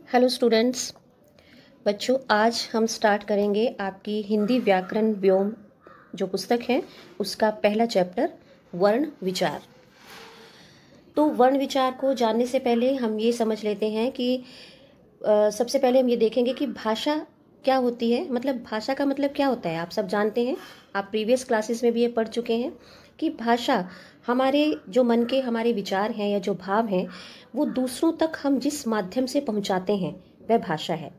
Hello students. बच्चों, आज हम स्टार्ट करेंगे आपकी हिंदी व्याकरण व्योम जो पुस्तक है उसका पहला चैप्टर वर्ण विचार। तो वर्ण विचार को जानने से पहले हम ये समझ लेते हैं कि सबसे पहले हम ये देखेंगे कि भाषा क्या होती है। मतलब भाषा का मतलब क्या होता है, आप सब जानते हैं, आप प्रीवियस क्लासेस में भी ये पढ़ चुके हैं कि भाषा हमारे जो मन के हमारे विचार हैं या जो भाव हैं वो दूसरों तक हम जिस माध्यम से पहुंचाते हैं वह भाषा है।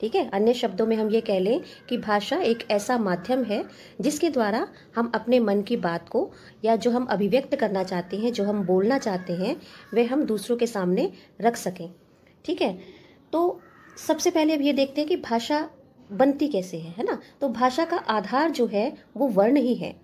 ठीक है, अन्य शब्दों में हम ये कह लें कि भाषा एक ऐसा माध्यम है जिसके द्वारा हम अपने मन की बात को या जो हम अभिव्यक्त करना चाहते हैं, जो हम बोलना चाहते हैं, वह हम दूसरों के सामने रख सकें। ठीक है, तो सबसे पहले अब ये देखते हैं कि भाषा बनती कैसे है ना। तो भाषा का आधार जो है वो वर्ण ही है।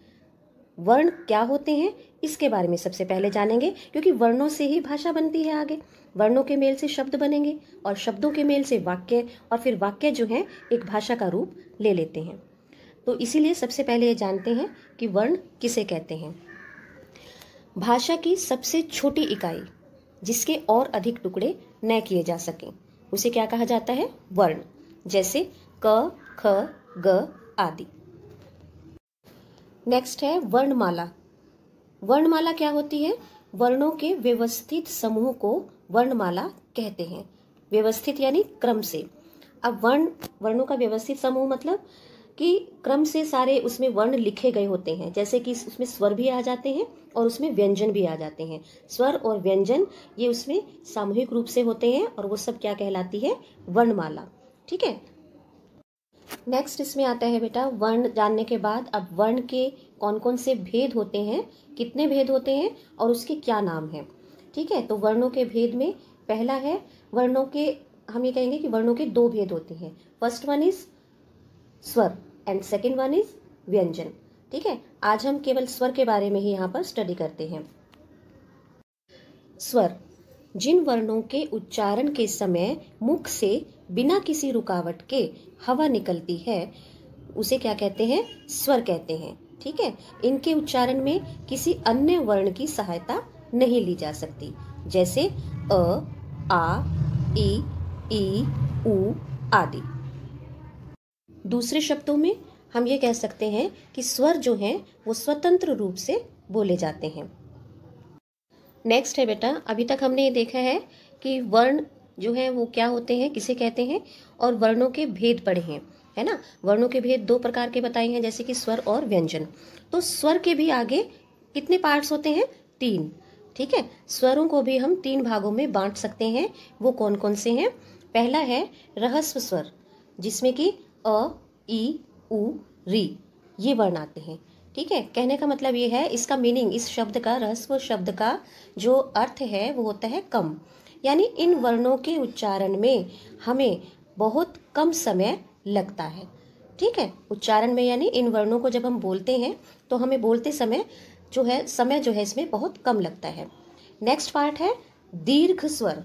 वर्ण क्या होते हैं इसके बारे में सबसे पहले जानेंगे, क्योंकि वर्णों से ही भाषा बनती है। आगे वर्णों के मेल से शब्द बनेंगे और शब्दों के मेल से वाक्य, और फिर वाक्य जो है एक भाषा का रूप ले लेते हैं। तो इसीलिए सबसे पहले ये जानते हैं कि वर्ण किसे कहते हैं। भाषा की सबसे छोटी इकाई जिसके और अधिक टुकड़े न किए जा सकें उसे क्या कहा जाता है? वर्ण। जैसे क, ख, ग आदि। नेक्स्ट है वर्णमाला। वर्णमाला क्या होती है? वर्णों के व्यवस्थित समूह को वर्णमाला कहते हैं। व्यवस्थित यानी क्रम से। अब वर्णों का व्यवस्थित समूह मतलब कि क्रम से सारे उसमें वर्ण लिखे गए होते हैं। जैसे कि उसमें स्वर भी आ जाते हैं और उसमें व्यंजन भी आ जाते हैं। स्वर और व्यंजन ये उसमें सामूहिक रूप से होते हैं और वो सब क्या कहलाती है? वर्णमाला। ठीक है, नेक्स्ट इसमें आता है बेटा वर्ण जानने के बाद अब वर्ण के कौन कौन से भेद होते हैं, कितने भेद होते हैं और उसके क्या नाम हैं। ठीक है, तो वर्णों के भेद में पहला है वर्णों के, हम ये कहेंगे कि वर्णों के दो भेद होते हैं। फर्स्ट वन इज स्वर एंड सेकेंड वन इज व्यंजन। ठीक है, आज हम केवल स्वर के बारे में ही यहाँ पर स्टडी करते हैं। स्वर जिन वर्णों के उच्चारण के समय मुख से बिना किसी रुकावट के हवा निकलती है उसे क्या कहते हैं? स्वर कहते हैं। ठीक है, इनके उच्चारण में किसी अन्य वर्ण की सहायता नहीं ली जा सकती। जैसे अ, आ, ई, उ आदि। दूसरे शब्दों में हम ये कह सकते हैं कि स्वर जो हैं वो स्वतंत्र रूप से बोले जाते हैं। नेक्स्ट है बेटा, अभी तक हमने ये देखा है कि वर्ण जो है वो क्या होते हैं, किसे कहते हैं, और वर्णों के भेद पढ़े हैं, है ना। वर्णों के भेद दो प्रकार के बताए हैं, जैसे कि स्वर और व्यंजन। तो स्वर के भी आगे कितने पार्ट्स होते हैं? 3। ठीक है, स्वरों को भी हम 3 भागों में बांट सकते हैं। वो कौन कौन से हैं? पहला है रहस्व स्वर, जिसमें कि अ, ई, उ, री ये वर्ण आते हैं। ठीक है, कहने का मतलब ये है, इसका मीनिंग, इस शब्द का, रहस्व शब्द का जो अर्थ है वो होता है कम। यानी इन वर्णों के उच्चारण में हमें बहुत कम समय लगता है। ठीक है, उच्चारण में यानी इन वर्णों को जब हम बोलते हैं तो हमें बोलते समय जो है इसमें बहुत कम लगता है। नेक्स्ट पार्ट है दीर्घ स्वर,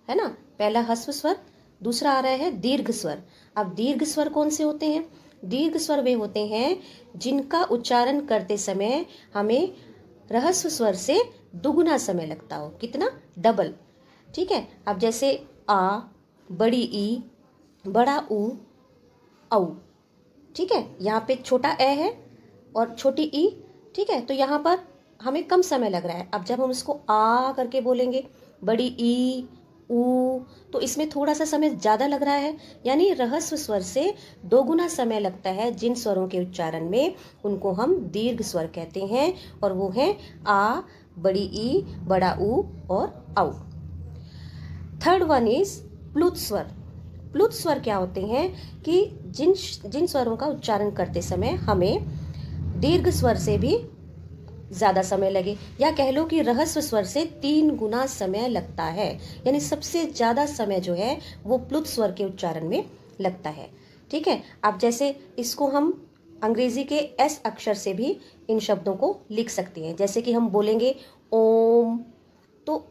है ना। पहला ह्रस्व स्वर, दूसरा आ रहा है दीर्घ स्वर। अब दीर्घ स्वर कौन से होते हैं? दीर्घ स्वर वे होते हैं जिनका उच्चारण करते समय हमें रहस्व स्वर से दुगुना समय लगता हो। कितना? डबल। ठीक है, अब जैसे आ, बड़ी ई, बड़ा ऊ, औ। ठीक है, यहाँ पे छोटा ए है और छोटी ई। ठीक है, तो यहाँ पर हमें कम समय लग रहा है। अब जब हम उसको आ करके बोलेंगे, बड़ी ई, ऊ, तो इसमें थोड़ा सा समय ज्यादा लग रहा है। यानी रहस्व स्वर से दोगुना समय लगता है जिन स्वरों के उच्चारण में, उनको हम दीर्घ स्वर कहते हैं, और वो है आ, बड़ी ई, बड़ा ऊ और औ। थर्ड वन इज प्लुत स्वर। प्लुत स्वर क्या होते हैं कि जिन स्वरों का उच्चारण करते समय हमें दीर्घ स्वर से भी ज्यादा समय लगे, या कह लो कि रहस्व स्वर से 3 गुना समय लगता है। यानी सबसे ज्यादा समय जो है वो प्लुत स्वर के उच्चारण में लगता है। ठीक है, अब जैसे इसको हम अंग्रेजी के एस अक्षर से भी इन शब्दों को लिख सकते हैं। जैसे कि हम बोलेंगे ओम, तो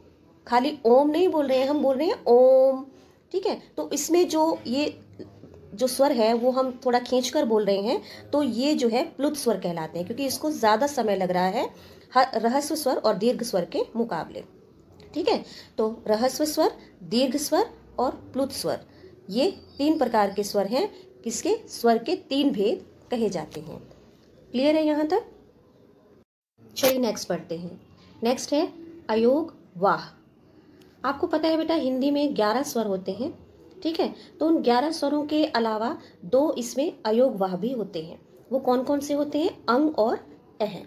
खाली ओम नहीं बोल रहे हैं, हम बोल रहे हैं ओम। ठीक है, तो इसमें जो स्वर है वो हम थोड़ा खींचकर बोल रहे हैं, तो ये जो है प्लुत स्वर कहलाते हैं, क्योंकि इसको ज्यादा समय लग रहा है रहस्व स्वर और दीर्घ स्वर के मुकाबले। ठीक है, तो रहस्व स्वर, दीर्घ स्वर और प्लुत स्वर, ये 3 प्रकार के स्वर हैं। किसके? स्वर के 3 भेद कहे जाते हैं। क्लियर है यहाँ तक? चलिए नेक्स्ट पढ़ते हैं। नेक्स्ट है अयोग वाह। आपको पता है बेटा हिंदी में 11 स्वर होते हैं, ठीक है। तो उन 11 स्वरों के अलावा 2 इसमें अयोग वाह भी होते हैं। वो कौन कौन से होते हैं? अंग और अह,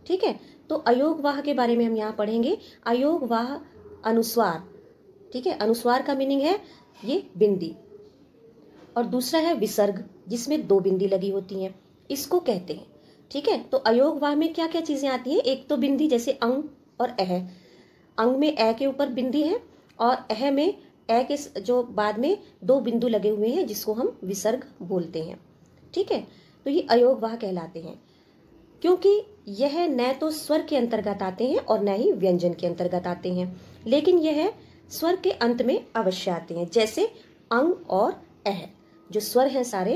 ठीक है। तो अयोग वाह के बारे में हम यहाँ पढ़ेंगे। अयोग वाह अनुस्वार, ठीक है। अनुस्वार का मीनिंग है ये बिंदी, और दूसरा है विसर्ग जिसमें 2 बिंदी लगी होती हैं, इसको कहते हैं, ठीक है। तो अयोग वाह में क्या क्या चीजें आती हैं? एक तो बिंदी, जैसे अंग और अह। अंग में अ के ऊपर बिंदी है और अह में अ के जो बाद में 2 बिंदु लगे हुए हैं जिसको हम विसर्ग बोलते हैं, ठीक है। तो ये अयोग वाह कहलाते हैं, क्योंकि यह न तो स्वर के अंतर्गत आते हैं और न ही व्यंजन के अंतर्गत आते हैं, लेकिन यह स्वर के अंत में अवश्य आते हैं। जैसे अंग और अह, जो स्वर हैं सारे,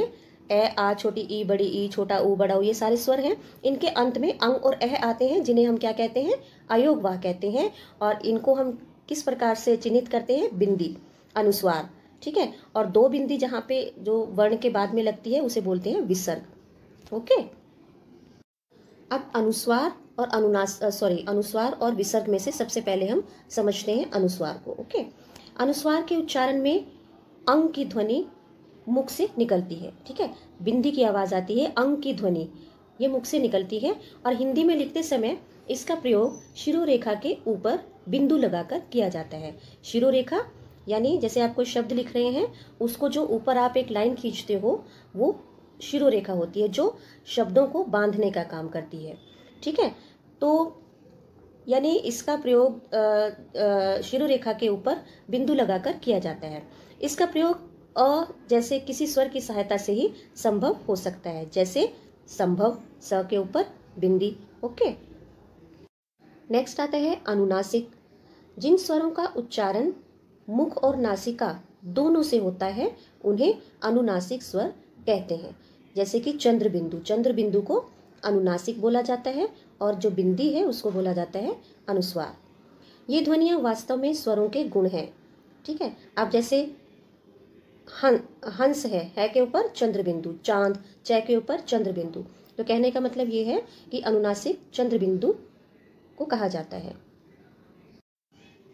ए आ छोटी ई बड़ी ई छोटा ऊ बड़ा ऊ, ये सारे स्वर हैं, इनके अंत में अंग और अह आते हैं, जिन्हें हम क्या कहते हैं? अयोग वाह कहते हैं। और इनको हम किस प्रकार से चिन्हित करते हैं? बिंदी, अनुस्वार, ठीक है। और 2 बिंदी जहाँ पे जो वर्ण के बाद में लगती है उसे बोलते हैं विसर्ग। ओके, अब अनुस्वार और अनुस्वार और विसर्ग में से सबसे पहले हम समझते हैं अनुस्वार को। ओके, अनुस्वार के उच्चारण में अंग की ध्वनि मुख से निकलती है, ठीक है। बिंदी की आवाज आती है, अंग की ध्वनि ये मुख से निकलती है। और हिंदी में लिखते समय इसका प्रयोग शिरोरेखा के ऊपर बिंदु लगाकर किया जाता है। शिरोरेखा यानी जैसे आप कोई शब्द लिख रहे हैं, उसको जो ऊपर आप एक लाइन खींचते हो वो शिरोरेखा होती है, जो शब्दों को बांधने का काम करती है, ठीक है। तो यानी इसका प्रयोग शिरोरेखा के ऊपर बिंदु लगाकर किया जाता है। इसका प्रयोग अ जैसे किसी स्वर की सहायता से ही संभव हो सकता है, जैसे संभव, स के ऊपर बिंदी। ओके, नेक्स्ट आता है अनुनासिक। जिन स्वरों का उच्चारण मुख और नासिका दोनों से होता है उन्हें अनुनासिक स्वर कहते हैं। जैसे कि चंद्र बिंदु, चंद्र बिंदु को अनुनासिक बोला जाता है और जो बिंदी है उसको बोला जाता है अनुस्वार। ये ध्वनियां वास्तव में स्वरों के गुण हैं, ठीक है। अब जैसे हंस है के ऊपर चंद्र बिंदु, चांद च के ऊपर चंद्र बिंदु। तो कहने का मतलब ये है कि अनुनासिक चंद्र बिंदु को कहा जाता है।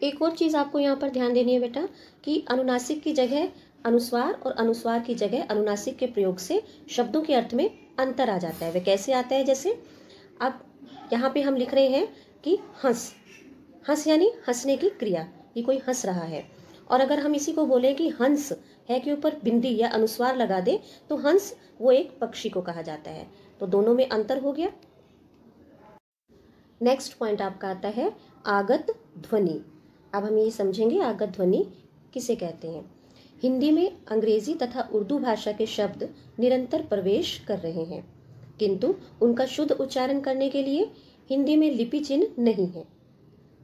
एक और चीज आपको यहाँ पर ध्यान देनी है बेटा कि अनुनासिक की जगह अनुस्वार और अनुस्वार की जगह अनुनासिक के प्रयोग से शब्दों के अर्थ में अंतर आ जाता है। वह कैसे आता है? जैसे अब यहाँ पे हम लिख रहे हैं कि हंस, हंस यानी हंसने की क्रिया, ये कोई हंस रहा है। और अगर हम इसी को बोले कि हंस है के ऊपर बिंदी या अनुस्वार लगा दे तो हंस वो एक पक्षी को कहा जाता है। तो दोनों में अंतर हो गया। नेक्स्ट पॉइंट आपका आता है आगत ध्वनि। अब हम ये समझेंगे आगत ध्वनि किसे कहते हैं। हिंदी में अंग्रेजी तथा उर्दू भाषा के शब्द निरंतर प्रवेश कर रहे हैं, किंतु उनका शुद्ध उच्चारण करने के लिए हिंदी में लिपि चिन्ह नहीं है।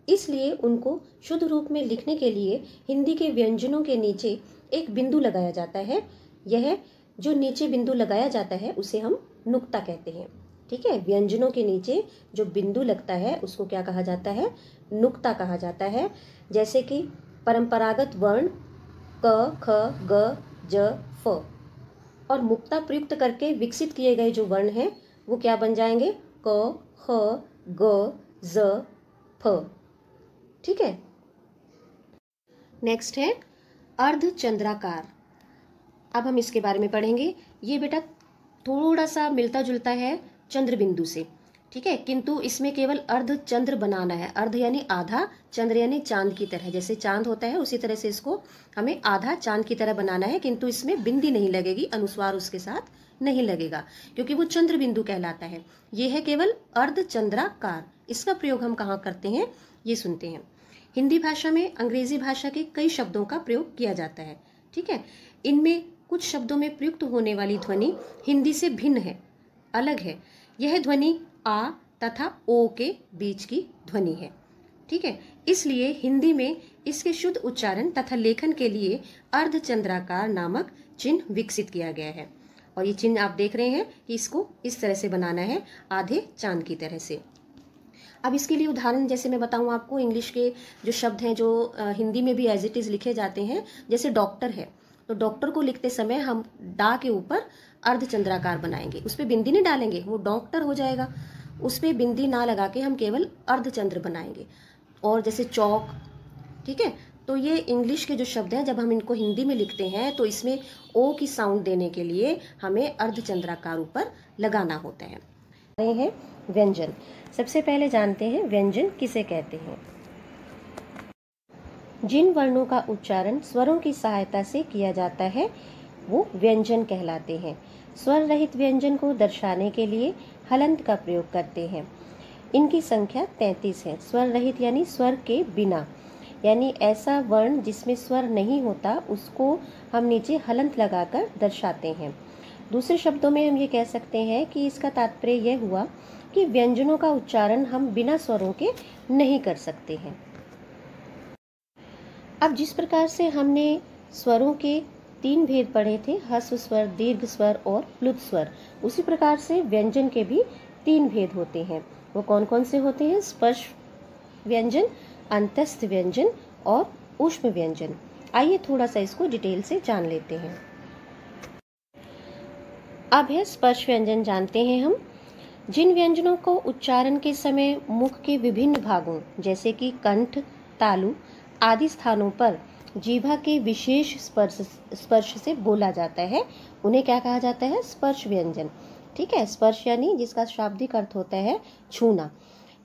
इसलिए उनको शुद्ध रूप में लिखने के लिए हिंदी के व्यंजनों के नीचे एक बिंदु लगाया जाता है। यह जो नीचे बिंदु लगाया जाता है उसे हम नुक्ता कहते हैं, ठीक है। व्यंजनों के नीचे जो बिंदु लगता है उसको क्या कहा जाता है? नुक्ता कहा जाता है। जैसे कि परंपरागत वर्ण क, ख, ग, ज, फ और मुक्ता प्रयुक्त करके विकसित किए गए जो वर्ण हैं वो क्या बन जाएंगे? क, ख, ग, ज, फ, ठीक है। नेक्स्ट है अर्धचंद्राकार। अब हम इसके बारे में पढ़ेंगे। ये बेटा थोड़ा सा मिलता जुलता है चंद्र बिंदु से, ठीक है, किंतु इसमें केवल अर्ध चंद्र बनाना है। अर्ध यानी आधा, चंद्र यानी चांद की तरह, जैसे चांद होता है उसी तरह से इसको हमें आधा चांद की तरह बनाना है, किंतु इसमें बिंदी नहीं लगेगी, अनुस्वार उसके साथ नहीं लगेगा, क्योंकि वो चंद्र बिंदु कहलाता है। ये है केवल अर्धचंद्राकार। इसका प्रयोग हम कहाँ करते हैं ये सुनते हैं। हिंदी भाषा में अंग्रेजी भाषा के कई शब्दों का प्रयोग किया जाता है, ठीक है। इनमें कुछ शब्दों में प्रयुक्त होने वाली ध्वनि हिंदी से भिन्न है, अलग है। यह ध्वनि आ तथा ओ के बीच की ध्वनि है, ठीक है। इसलिए हिंदी में इसके शुद्ध उच्चारण तथा लेखन के लिए अर्धचंद्राकार नामक चिन्ह विकसित किया गया है। और ये चिन्ह आप देख रहे हैं कि इसको इस तरह से बनाना है, आधे चांद की तरह से। अब इसके लिए उदाहरण जैसे मैं बताऊं आपको, इंग्लिश के जो शब्द हैं जो हिंदी में भी एज इट इज लिखे जाते हैं, जैसे डॉक्टर है, तो डॉक्टर को लिखते समय हम डा के ऊपर अर्धचंद्राकार बनाएंगे, उस पर बिंदी नहीं डालेंगे, वो डॉक्टर हो जाएगा। उस पर बिंदी ना लगा के हम केवल अर्धचंद्र बनाएंगे। और जैसे चौक, ठीक है, तो ये इंग्लिश के जो शब्द हैं जब हम इनको हिंदी में लिखते हैं तो इसमें ओ की साउंड देने के लिए हमें अर्धचंद्राकार ऊपर लगाना होता है। रहे हैं व्यंजन। सबसे पहले जानते हैं व्यंजन किसे कहते हैं। जिन वर्णों का उच्चारण स्वरों की सहायता से किया जाता है वो व्यंजन कहलाते हैं। स्वर रहित व्यंजन को दर्शाने के लिए हलंत का प्रयोग करते हैं। इनकी संख्या 33 है। स्वर रहित यानी स्वर के बिना, यानी ऐसा वर्ण जिसमें स्वर नहीं होता उसको हम नीचे हलंत लगाकर दर्शाते हैं। दूसरे शब्दों में हम ये कह सकते हैं कि इसका तात्पर्य यह हुआ कि व्यंजनों का उच्चारण हम बिना स्वरों के नहीं कर सकते हैं। अब जिस प्रकार से हमने स्वरों के 3 भेद पढ़े थे, ह्रस्व स्वर, दीर्घ स्वर और प्लुत स्वर, उसी प्रकार से व्यंजन के भी 3 भेद होते हैं। वो कौन कौन से होते हैं? स्पर्श व्यंजन, अंतस्थ व्यंजन और ऊष्म व्यंजन। आइए थोड़ा सा इसको डिटेल से जान लेते हैं। अब है स्पर्श व्यंजन। जानते हैं हम जिन व्यंजनों को उच्चारण के समय मुख के विभिन्न भागों जैसे कि कंठ, तालु आदि स्थानों पर जीभा के विशेष स्पर्श से बोला जाता है, उन्हें क्या कहा जाता है? स्पर्श व्यंजन। ठीक है, स्पर्श यानी जिसका शाब्दिक अर्थ होता है छूना।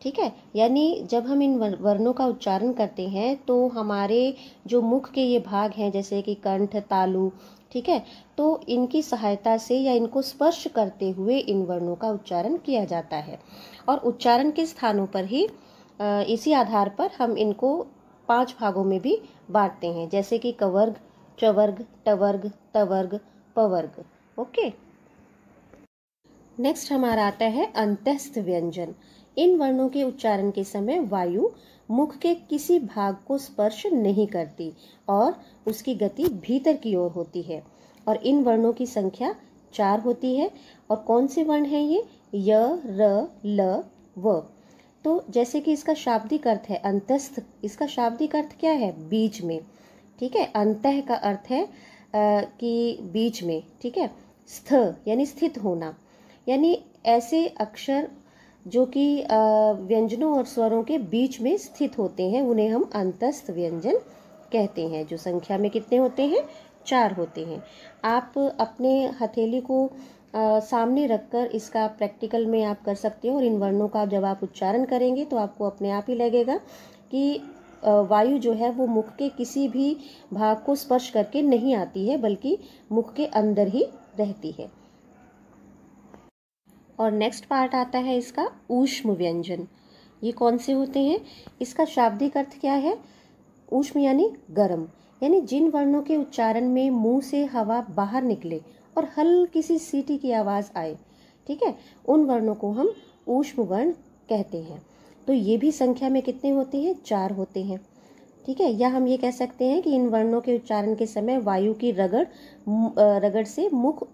ठीक है, यानी जब हम इन वर्णों का उच्चारण करते हैं तो हमारे जो मुख के ये भाग हैं जैसे कि कंठ, तालु, ठीक है, तो इनकी सहायता से या इनको स्पर्श करते हुए इन वर्णों का उच्चारण किया जाता है। और उच्चारण के स्थानों पर ही इसी आधार पर हम इनको 5 भागों में भी बांटते हैं, जैसे कि कवर्ग, चवर्ग, टवर्ग, तवर्ग, पवर्ग। ओके, नेक्स्ट हमारा आता है अंतस्थ व्यंजन। इन वर्णों के उच्चारण के समय वायु मुख के किसी भाग को स्पर्श नहीं करती और उसकी गति भीतर की ओर होती है। और इन वर्णों की संख्या 4 होती है। और कौन से वर्ण हैं ये? य, र, ल, व। तो जैसे कि इसका शाब्दिक अर्थ है अंतस्थ, इसका शाब्दिक अर्थ क्या है? बीच में। ठीक है, अंतः का अर्थ है कि बीच में। ठीक है, स्थ यानी स्थित होना, यानी ऐसे अक्षर जो कि व्यंजनों और स्वरों के बीच में स्थित होते हैं उन्हें हम अंतस्थ व्यंजन कहते हैं। जो संख्या में कितने होते हैं? 4 होते हैं। आप अपने हथेली को सामने रखकर इसका प्रैक्टिकल में आप कर सकते हो और इन वर्णों का जब आप उच्चारण करेंगे तो आपको अपने आप ही लगेगा कि वायु जो है वो मुख के किसी भी भाग को स्पर्श करके नहीं आती है बल्कि मुख के अंदर ही रहती है। और नेक्स्ट पार्ट आता है इसका ऊष्म व्यंजन। ये कौन से होते हैं? इसका शाब्दिक अर्थ क्या है? ऊष्म यानी गर्म, यानी जिन वर्णों के उच्चारण में मुंह से हवा बाहर निकले और हल्की सी सीटी की आवाज आए, ठीक है, उन वर्णों को हम ऊष्म वर्ण कहते हैं। तो ये भी संख्या में कितने होते हैं? 4 होते हैं। ठीक है, या हम ये कह सकते हैं कि इन वर्णों के उच्चारण के समय वायु की रगड़ से मुख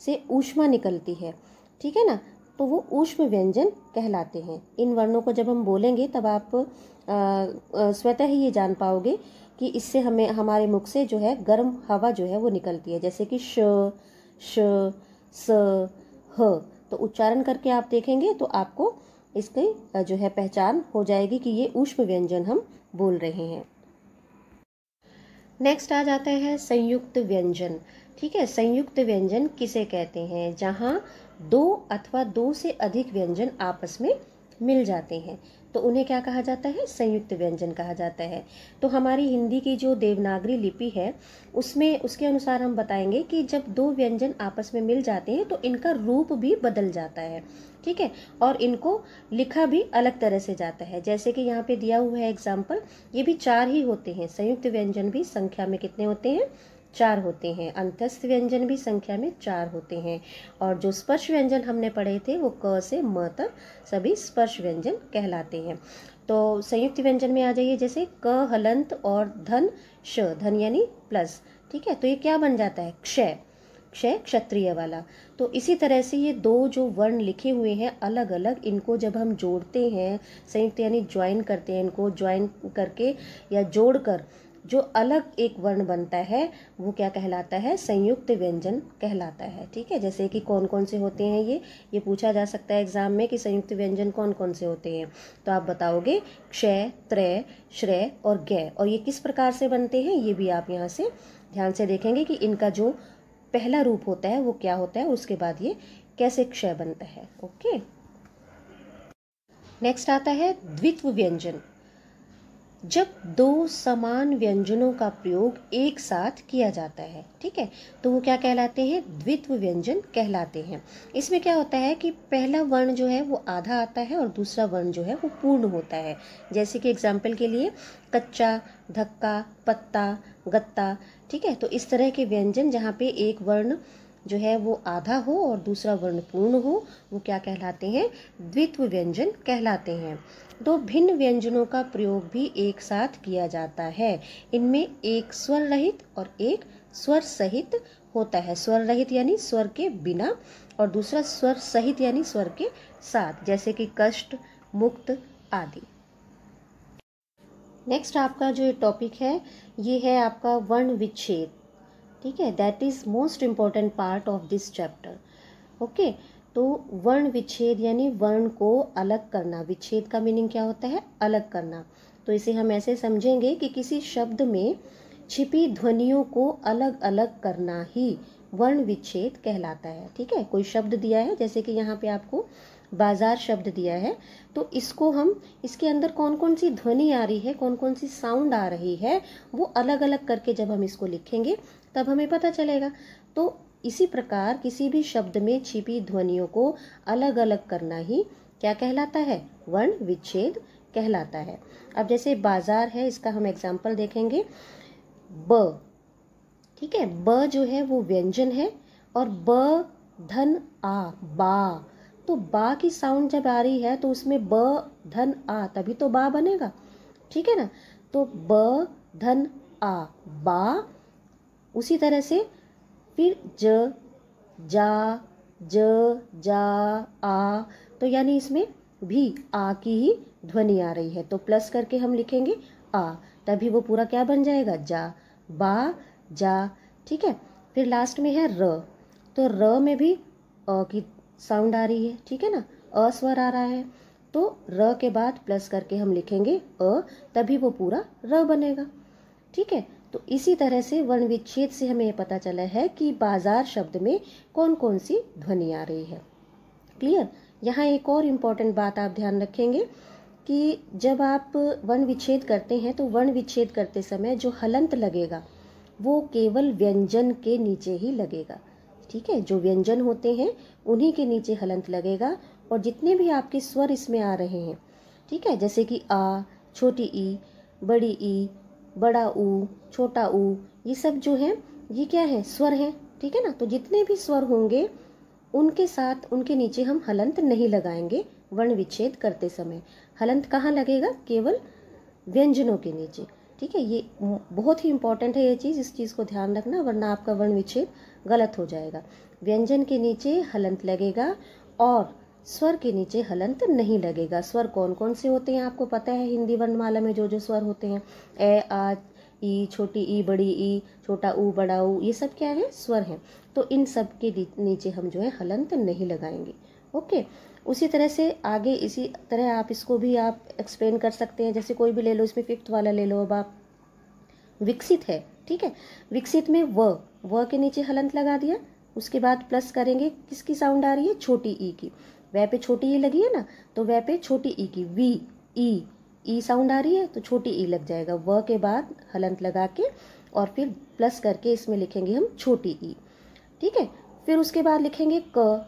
से ऊष्मा निकलती है। ठीक है ना, तो वो ऊष्म व्यंजन कहलाते हैं। इन वर्णों को जब हम बोलेंगे तब आप स्वतः ही ये जान पाओगे कि इससे हमें हमारे मुख से जो है गर्म हवा जो है वो निकलती है, जैसे कि श, श, स, ह। तो उच्चारण करके आप देखेंगे तो आपको इसकी जो है पहचान हो जाएगी कि ये ऊष्म व्यंजन हम बोल रहे हैं। नेक्स्ट आ जाता है संयुक्त व्यंजन। ठीक है, संयुक्त व्यंजन किसे कहते हैं? जहां 2 अथवा 2 से अधिक व्यंजन आपस में मिल जाते हैं तो उन्हें क्या कहा जाता है? संयुक्त व्यंजन कहा जाता है। तो हमारी हिंदी की जो देवनागरी लिपि है उसमें उसके अनुसार हम बताएंगे कि जब 2 व्यंजन आपस में मिल जाते हैं तो इनका रूप भी बदल जाता है। ठीक है, और इनको लिखा भी अलग तरह से जाता है। जैसे कि यहाँ पे दिया हुआ है एग्जाम्पल, ये भी 4 ही होते हैं। संयुक्त व्यंजन भी संख्या में कितने होते हैं? 4 होते हैं। अंतस्थ व्यंजन भी संख्या में 4 होते हैं। और जो स्पर्श व्यंजन हमने पढ़े थे वो क से म तक सभी स्पर्श व्यंजन कहलाते हैं। तो संयुक्त व्यंजन में आ जाइए, जैसे क हलंत और धन श, धन यानी प्लस। ठीक है, तो ये क्या बन जाता है? क्षय। क्षय क्षत्रिय वाला। तो इसी तरह से ये दो जो वर्ण लिखे हुए हैं अलग अलग, इनको जब हम जोड़ते हैं, संयुक्त यानी ज्वाइन करते हैं, इनको ज्वाइन करके या जोड़कर जो अलग एक वर्ण बनता है वो क्या कहलाता है? संयुक्त व्यंजन कहलाता है। ठीक है, जैसे कि कौन कौन से होते हैं ये पूछा जा सकता है एग्जाम में कि संयुक्त व्यंजन कौन कौन से होते हैं। तो आप बताओगे क्षय, त्रय, श्रेय और गय। और ये किस प्रकार से बनते हैं ये भी आप यहाँ से ध्यान से देखेंगे कि इनका जो पहला रूप होता है वो क्या होता है, उसके बाद ये कैसे क्षय बनता है। ओके, नेक्स्ट आता है द्वित्व व्यंजन। जब दो समान व्यंजनों का प्रयोग एक साथ किया जाता है, ठीक है, तो वो क्या कहलाते हैं? द्वित्व व्यंजन कहलाते हैं। इसमें क्या होता है कि पहला वर्ण जो है वो आधा आता है और दूसरा वर्ण जो है वो पूर्ण होता है। जैसे कि एग्जाम्पल के लिए कच्चा, धक्का, पत्ता, गत्ता। ठीक है, तो इस तरह के व्यंजन जहाँ पे एक वर्ण जो है वो आधा हो और दूसरा वर्ण पूर्ण हो, वो क्या कहलाते हैं? द्वित्व व्यंजन कहलाते हैं। दो भिन्न व्यंजनों का प्रयोग भी एक साथ किया जाता है। इनमें एक स्वर रहित और एक स्वर सहित होता है। स्वर रहित यानी स्वर के बिना, और दूसरा स्वर सहित यानी स्वर के साथ, जैसे कि कष्ट, मुक्त आदि। नेक्स्ट आपका जो टॉपिक है ये है आपका वर्ण विच्छेद। ठीक है, that is most important part of this chapter. Okay, तो वर्ण विच्छेद यानी वर्ण को अलग करना। विच्छेद का मीनिंग क्या होता है? अलग करना। तो इसे हम ऐसे समझेंगे कि किसी शब्द में छिपी ध्वनियों को अलग अलग करना ही वर्ण विच्छेद कहलाता है। ठीक है, कोई शब्द दिया है, जैसे कि यहाँ पे आपको बाजार शब्द दिया है, तो इसको हम इसके अंदर कौन कौन सी ध्वनि आ रही है, कौन कौन सी साउंड आ रही है, वो अलग अलग करके जब हम इसको लिखेंगे तब हमें पता चलेगा। तो इसी प्रकार किसी भी शब्द में छिपी ध्वनियों को अलग अलग करना ही क्या कहलाता है? वर्ण विच्छेद कहलाता है। अब जैसे बाजार है, इसका हम एग्जाम्पल देखेंगे। ब, ठीक है, ब जो है वो व्यंजन है, और ब धन आ, बा। तो बा की साउंड जब आ रही है तो उसमें ब धन आ, तभी तो बा बनेगा। ठीक है ना, तो ब धन आ, बा। उसी तरह से फिर ज, जा, ज, जा, आ, तो यानी इसमें भी आ की ही ध्वनि आ रही है, तो प्लस करके हम लिखेंगे आ, तभी वो पूरा क्या बन जाएगा? जा, बा, जा। ठीक है, फिर लास्ट में है र, तो र में भी अ की साउंड आ रही है। ठीक है ना, अ स्वर आ रहा है, तो र के बाद प्लस करके हम लिखेंगे अ, तभी वो पूरा र बनेगा। ठीक है, तो इसी तरह से वर्ण विच्छेद से हमें पता चला है कि बाजार शब्द में कौन कौन सी ध्वनि आ रही है। क्लियर? यहाँ एक और इम्पॉर्टेंट बात आप ध्यान रखेंगे कि जब आप वर्ण विच्छेद करते हैं तो वर्ण विच्छेद करते समय जो हलंत लगेगा वो केवल व्यंजन के नीचे ही लगेगा। ठीक है, जो व्यंजन होते हैं उन्हीं के नीचे हलंत लगेगा, और जितने भी आपके स्वर इसमें आ रहे हैं, ठीक है, जैसे कि आ, छोटी ई, बड़ी ई, बड़ा ऊ, छोटा ऊ, ये सब जो है ये क्या है? स्वर हैं। ठीक है ना, तो जितने भी स्वर होंगे उनके साथ उनके नीचे हम हलंत नहीं लगाएंगे वर्ण विच्छेद करते समय। हलंत कहाँ लगेगा? केवल व्यंजनों के नीचे। ठीक है, ये बहुत ही इंपॉर्टेंट है ये चीज़, इस चीज़ को ध्यान रखना, वरना आपका वर्ण विच्छेद गलत हो जाएगा। व्यंजन के नीचे हलंत लगेगा और स्वर के नीचे हलंत नहीं लगेगा। स्वर कौन कौन से होते हैं आपको पता है? हिंदी वर्णमाला में जो जो स्वर होते हैं, ए, आ, ई, छोटी ई, बड़ी ई, छोटा ऊ, बड़ा ऊ, ये सब क्या है? स्वर हैं। तो इन सब के नीचे हम जो है हलंत नहीं लगाएंगे। ओके, उसी तरह से आगे इसी तरह आप इसको भी आप एक्सप्लेन कर सकते हैं। जैसे कोई भी ले लो, इसमें फिफ्थ वाला ले लो। अब आप विकसित है, ठीक है, विकसित में व के नीचे हलंत लगा दिया, उसके बाद प्लस करेंगे, किसकी साउंड आ रही है? छोटी ई की। वह पे छोटी ई लगी है ना, तो वह पे छोटी ई की, वी, ई साउंड आ रही है तो छोटी ई लग जाएगा। व के बाद हलंत लगा के और फिर प्लस करके इसमें लिखेंगे हम छोटी ई। ठीक है, फिर उसके बाद लिखेंगे क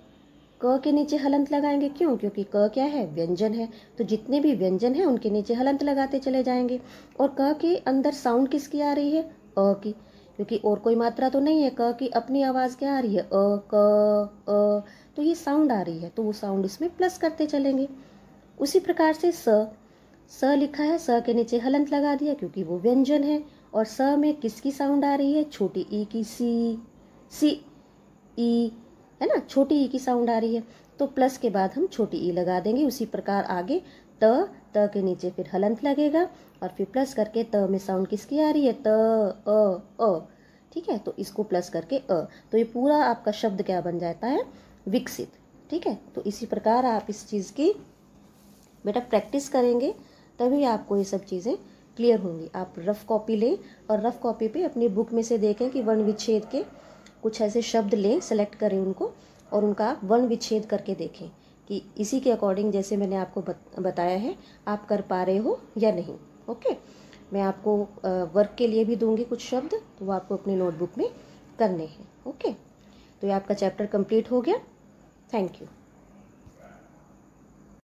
के नीचे हलंत लगाएंगे। क्यों? क्योंकि क क्या है? व्यंजन है, तो जितने भी व्यंजन हैं उनके नीचे हलंत लगाते चले जाएंगे। और क के अंदर साउंड किसकी आ रही है? अ की, क्योंकि और कोई मात्रा तो नहीं है। क की अपनी आवाज़ क्या आ रही है? अ, क, अ, तो ये साउंड आ रही है, तो वो साउंड इसमें प्लस करते चलेंगे। उसी प्रकार से स लिखा है, स के नीचे हलंत लगा दिया क्योंकि वो व्यंजन है। और स में किसकी साउंड आ रही है? छोटी ई की, सी। ई, है ना, छोटी ई की साउंड आ रही है, तो प्लस के बाद हम छोटी ई लगा देंगे। उसी प्रकार आगे त के नीचे फिर हलंत लगेगा और फिर प्लस करके त में साउंड किसकी आ रही है, त अ। ठीक है, तो इसको प्लस करके अ, तो ये पूरा आपका शब्द क्या बन जाता है, विकसित। ठीक है, तो इसी प्रकार आप इस चीज़ की बेटा प्रैक्टिस करेंगे तभी आपको ये सब चीज़ें क्लियर होंगी। आप रफ कॉपी लें और रफ कॉपी पे अपनी बुक में से देखें कि वर्ण विच्छेद के कुछ ऐसे शब्द लें, सेलेक्ट करें उनको और उनका वर्ण विच्छेद करके देखें कि इसी के अकॉर्डिंग जैसे मैंने आपको बताया है आप कर पा रहे हो या नहीं। ओके, मैं आपको वर्क के लिए भी दूंगी कुछ शब्द, तो वो आपको अपनी नोटबुक में करने हैं। ओके, तो ये आपका चैप्टर कंप्लीट हो गया। Thank you.